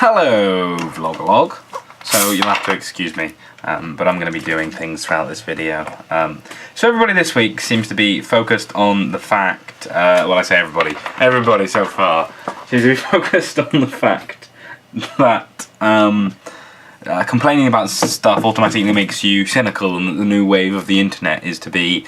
Hello, Vlogalogue. So you'll have to excuse me, but I'm going to be doing things throughout this video. So everybody this week seems to be focused on the fact, well, I say everybody so far seems to be focused on the fact that complaining about stuff automatically makes you cynical, and that the new wave of the internet is to be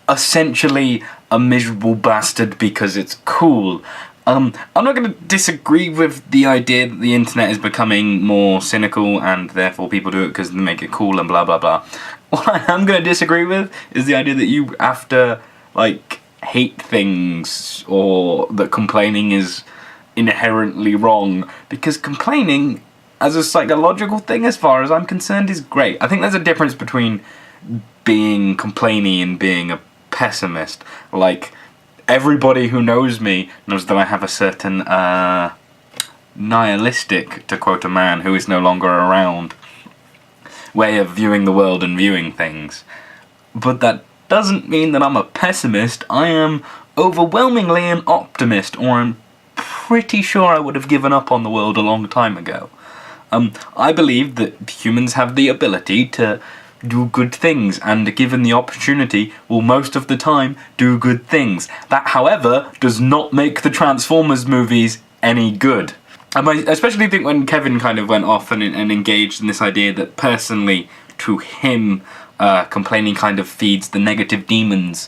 essentially a miserable bastard because it's cool. I'm not going to disagree with the idea that the internet is becoming more cynical and therefore people do it because they make it cool and blah blah blah. What I am going to disagree with is the idea that you have to, like, hate things or that complaining is inherently wrong, because complaining as a psychological thing, as far as I'm concerned, is great. I think there's a difference between being complainy and being a pessimist. Like, everybody who knows me knows that I have a certain nihilistic, to quote a man who is no longer around, way of viewing the world and viewing things. But that doesn't mean that I'm a pessimist. I am overwhelmingly an optimist, or I'm pretty sure I would have given up on the world a long time ago. I believe that humans have the ability to do good things, and given the opportunity, will most of the time do good things. That, however, does not make the Transformers movies any good. And I especially think when Kevin kind of went off and engaged in this idea that personally, to him, complaining kind of feeds the negative demons,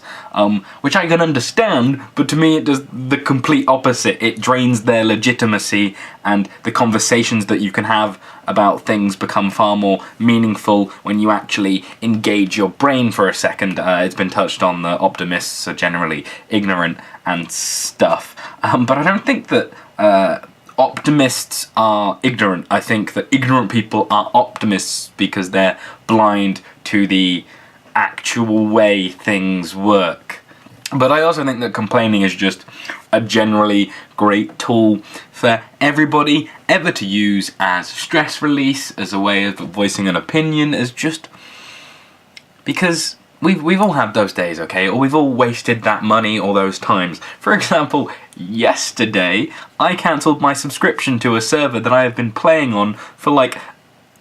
which I can understand, but to me it does the complete opposite. It drains their legitimacy, and the conversations that you can have about things become far more meaningful when you actually engage your brain for a second. It's been touched on that optimists are generally ignorant and stuff, but I don't think that optimists are ignorant. I think that ignorant people are optimists because they're blind to the actual way things work. But I also think that complaining is just a generally great tool for everybody ever to use as stress release, as a way of voicing an opinion, as just because we've all had those days, okay? Or we've all wasted that money all those times. For example, yesterday I cancelled my subscription to a server that I have been playing on for like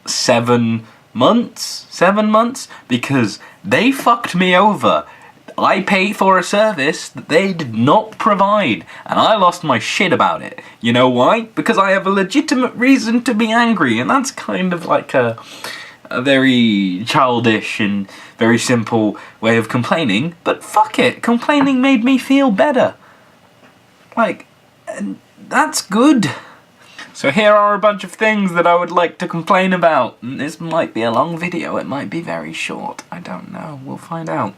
7 months, because they fucked me over. I paid for a service that they did not provide, and I lost my shit about it. You know why? Because I have a legitimate reason to be angry, and that's kind of like a very childish and very simple way of complaining, but fuck it, complaining made me feel better. Like, that's good. So here are a bunch of things that I would like to complain about. This might be a long video, it might be very short, I don't know, we'll find out.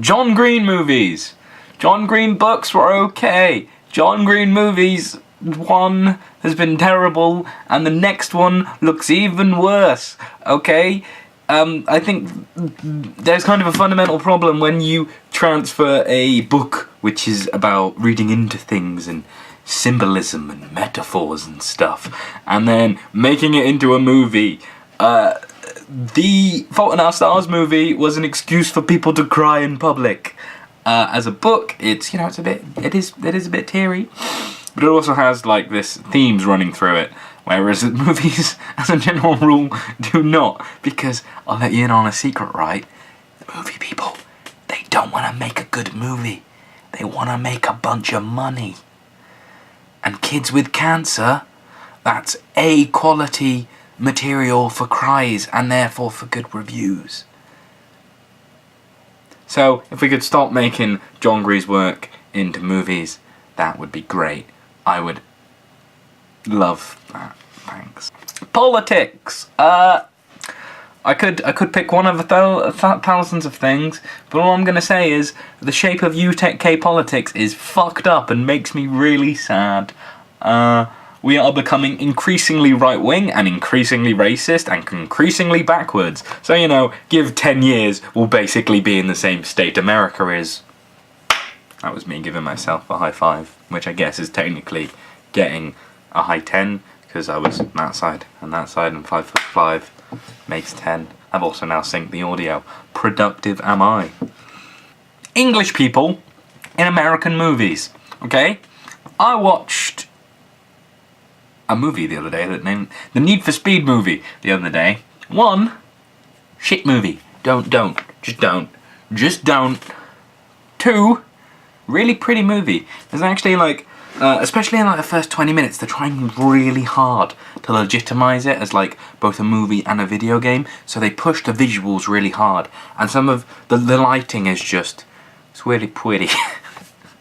John Green movies. John Green books were okay. John Green movies, one has been terrible, and the next one looks even worse, okay? I think there's kind of a fundamental problem when you transfer a book which is about reading into things and symbolism and metaphors and stuff, and then making it into a movie. The Fault in Our Stars movie was an excuse for people to cry in public. As a book, it's, you know, it is a bit teary, but it also has like this themes running through it, whereas movies, as a general rule, do not. Because I'll let you in on a secret, right? The movie people, they don't want to make a good movie. They want to make a bunch of money. And kids with cancer, that's A quality material for cries, and therefore for good reviews. So, if we could stop making John Green's work into movies, that would be great. I would love that. Thanks. Politics! I could pick one of thousands of things, but all I'm going to say is the shape of UK politics is fucked up and makes me really sad. We are becoming increasingly right-wing and increasingly racist and increasingly backwards. So, you know, give 10 years, we'll basically be in the same state America is. That was me giving myself a high five, which I guess is technically getting a high 10, because I was on that side, and 5'5" makes 10. I've also now synced the audio. Productive am I. English people in American movies, okay? I watched a movie the other day that named the Need for Speed movie the other day. 1, shit movie. Just don't. 2, really pretty movie. There's actually like, especially in like the first 20 minutes, they're trying really hard to legitimize it as like both a movie and a video game. So they push the visuals really hard, and some of the lighting is just, it's really pretty,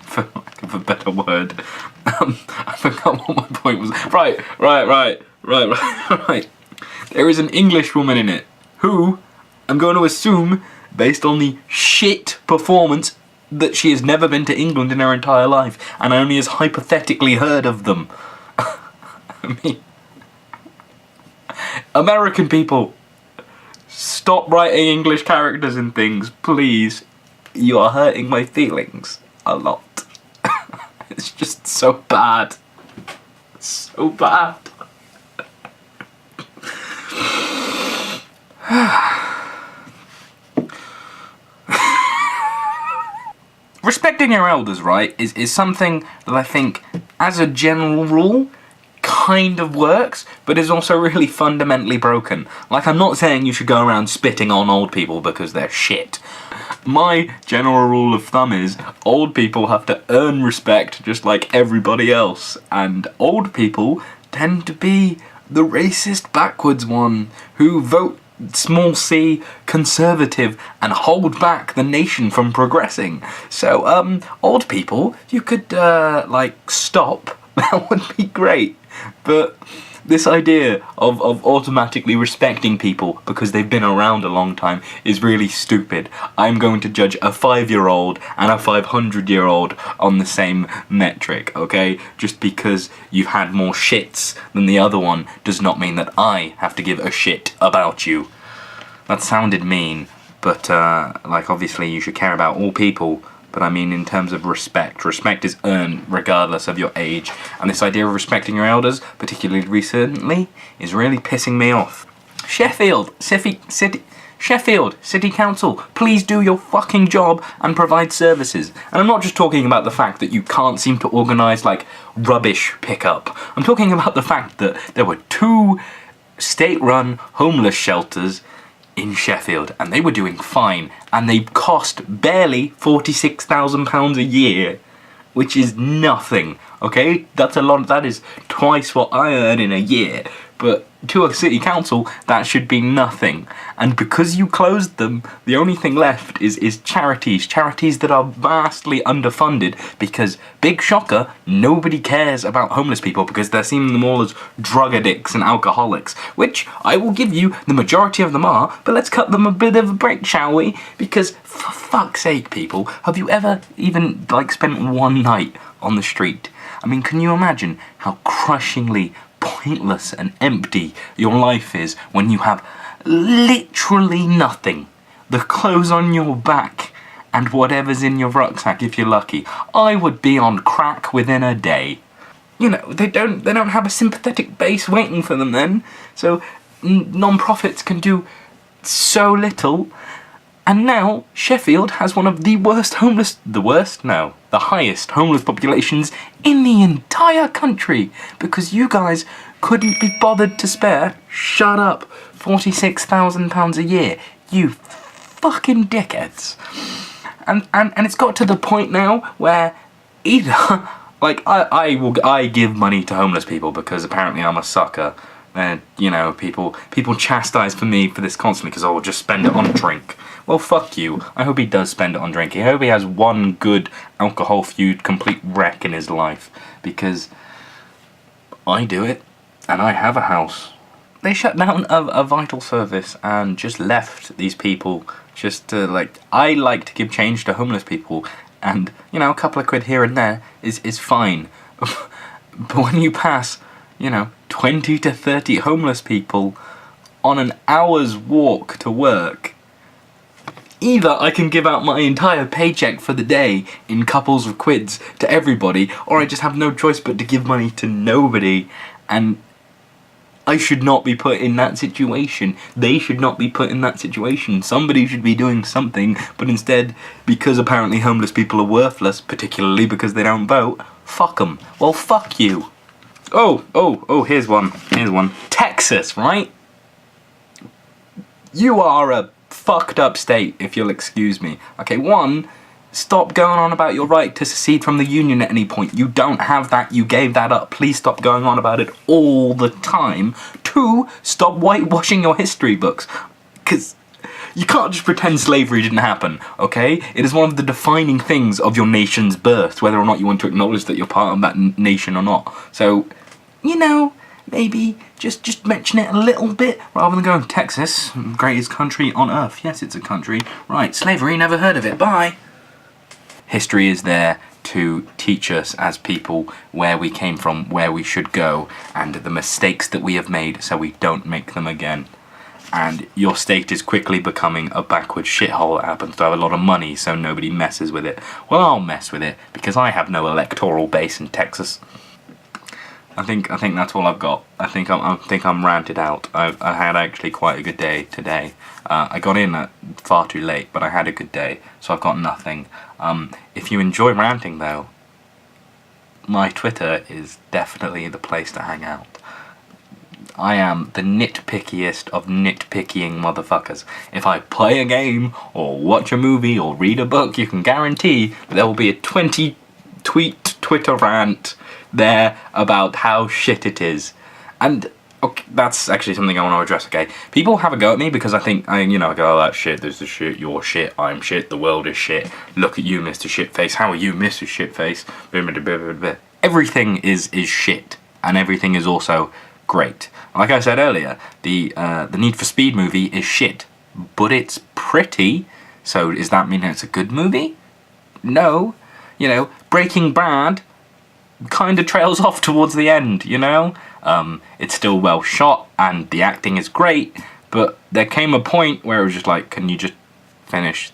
for lack of a better word. I forgot what my point was. Right. There is an English woman in it who, I'm going to assume, based on the shit performance, that she has never been to England in her entire life, and only has hypothetically heard of them. I mean, American people, stop writing English characters and things, please. You are hurting my feelings a lot. It's just so bad. So bad. Respecting your elders, right, is something that I think, as a general rule, kind of works, but is also really fundamentally broken. Like, I'm not saying you should go around spitting on old people because they're shit. My general rule of thumb is old people have to earn respect just like everybody else, and old people tend to be the racist backwards one who vote small c conservative and hold back the nation from progressing. So old people, you could like stop. That would be great. But this idea of automatically respecting people because they've been around a long time is really stupid. I'm going to judge a 5-year-old and a 500-year-old on the same metric, okay? Just because you've had more shits than the other one does not mean that I have to give a shit about you. That sounded mean, but like, obviously you should care about all people. But I mean, in terms of respect is earned regardless of your age. And this idea of respecting your elders, particularly recently, is really pissing me off. Sheffield City Council, please do your fucking job and provide services. And I'm not just talking about the fact that you can't seem to organise, like, rubbish pickup. I'm talking about the fact that there were 2 state-run homeless shelters in Sheffield, and they were doing fine, and they cost barely £46,000 a year, which is nothing, okay? That's a lot, that is twice what I earn in a year, but to a city council, that should be nothing. And because you closed them, the only thing left is charities that are vastly underfunded, because, big shocker, nobody cares about homeless people because they're seeing them all as drug addicts and alcoholics, which I will give you, the majority of them are, but let's cut them a bit of a break, shall we? Because, for fuck's sake, people, have you ever even, like, spent one night on the street? I mean, can you imagine how crushingly pointless and empty your life is when you have literally nothing? The clothes on your back and whatever's in your rucksack if you're lucky. I would be on crack within a day. You know, they don't have a sympathetic base waiting for them then, so non-profits can do so little. And now Sheffield has one of the highest homeless populations in the entire country, because you guys couldn't be bothered to spare, shut up, £46,000 a year, you fucking dickheads. And it's got to the point now where either, like, I give money to homeless people because apparently I'm a sucker. And, you know, people chastise for me for this constantly because I'll just spend it on drink. Well, fuck you. I hope he does spend it on drink. I hope he has one good alcohol-fueled complete wreck in his life, because I do it, and I have a house. They shut down a vital service and just left these people just to, like, I like to give change to homeless people, and, you know, a couple of quid here and there is fine. But when you pass, you know, 20 to 30 homeless people on an hour's walk to work, either I can give out my entire paycheck for the day in couples of quids to everybody, or I just have no choice but to give money to nobody, and I should not be put in that situation. They should not be put in that situation. Somebody should be doing something, but instead, because apparently homeless people are worthless, particularly because they don't vote, fuck them. Well, fuck you. Oh, here's one. Texas, right? You are a fucked up state, if you'll excuse me. Okay, one, stop going on about your right to secede from the Union at any point. You don't have that, you gave that up. Please stop going on about it all the time. Two, stop whitewashing your history books. Because you can't just pretend slavery didn't happen, okay? It is one of the defining things of your nation's birth, whether or not you want to acknowledge that you're part of that nation or not. So, you know, maybe just mention it a little bit, rather than going, Texas, greatest country on earth. Yes, it's a country. Right, slavery, never heard of it, bye. History is there to teach us as people where we came from, where we should go, and the mistakes that we have made so we don't make them again. And your state is quickly becoming a backward shithole that happens to have a lot of money so nobody messes with it. Well, I'll mess with it, because I have no electoral base in Texas. I think that's all I've got. I think I'm ranted out. I had actually quite a good day today. I got in far too late, but I had a good day, so I've got nothing. If you enjoy ranting though, my Twitter is definitely the place to hang out. I am the nitpickiest of nitpicking motherfuckers. If I play a game, or watch a movie, or read a book, you can guarantee that there will be a 20-tweet Twitter rant there about how shit it is. And okay, that's actually something I want to address, okay? People have a go at me because I think, I go, oh, that's shit, this is shit, you're shit, I'm shit, the world is shit, look at you, Mr. Shitface, how are you, Mr. Shitface? Everything is shit, and everything is also great. Like I said earlier, the Need for Speed movie is shit, but it's pretty, so does that mean it's a good movie? No. You know, Breaking Bad kind of trails off towards the end, you know? It's still well shot, and the acting is great, but there came a point where it was just like, can you just finish?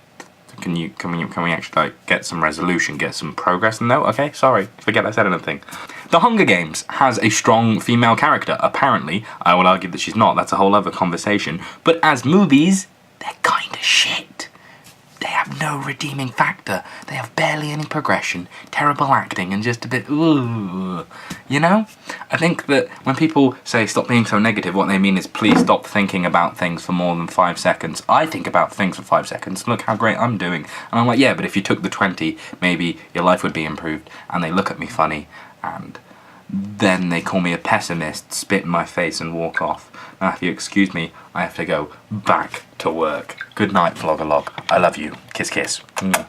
Can we actually like get some resolution, get some progress? No, okay, sorry, forget I said anything. The Hunger Games has a strong female character, apparently. I would argue that she's not, that's a whole other conversation. But as movies, they're kinda shit. They have no redeeming factor. They have barely any progression, terrible acting, and just a bit, ooh. You know? I think that when people say stop being so negative, what they mean is please stop thinking about things for more than 5 seconds. I think about things for 5 seconds. Look how great I'm doing. And I'm like, yeah, but if you took the 20, maybe your life would be improved. And they look at me funny, and then they call me a pessimist, spit in my face, and walk off. Now, if you excuse me, I have to go back to work. Good night, Vlogalogue. I love you. Kiss, kiss. Mwah.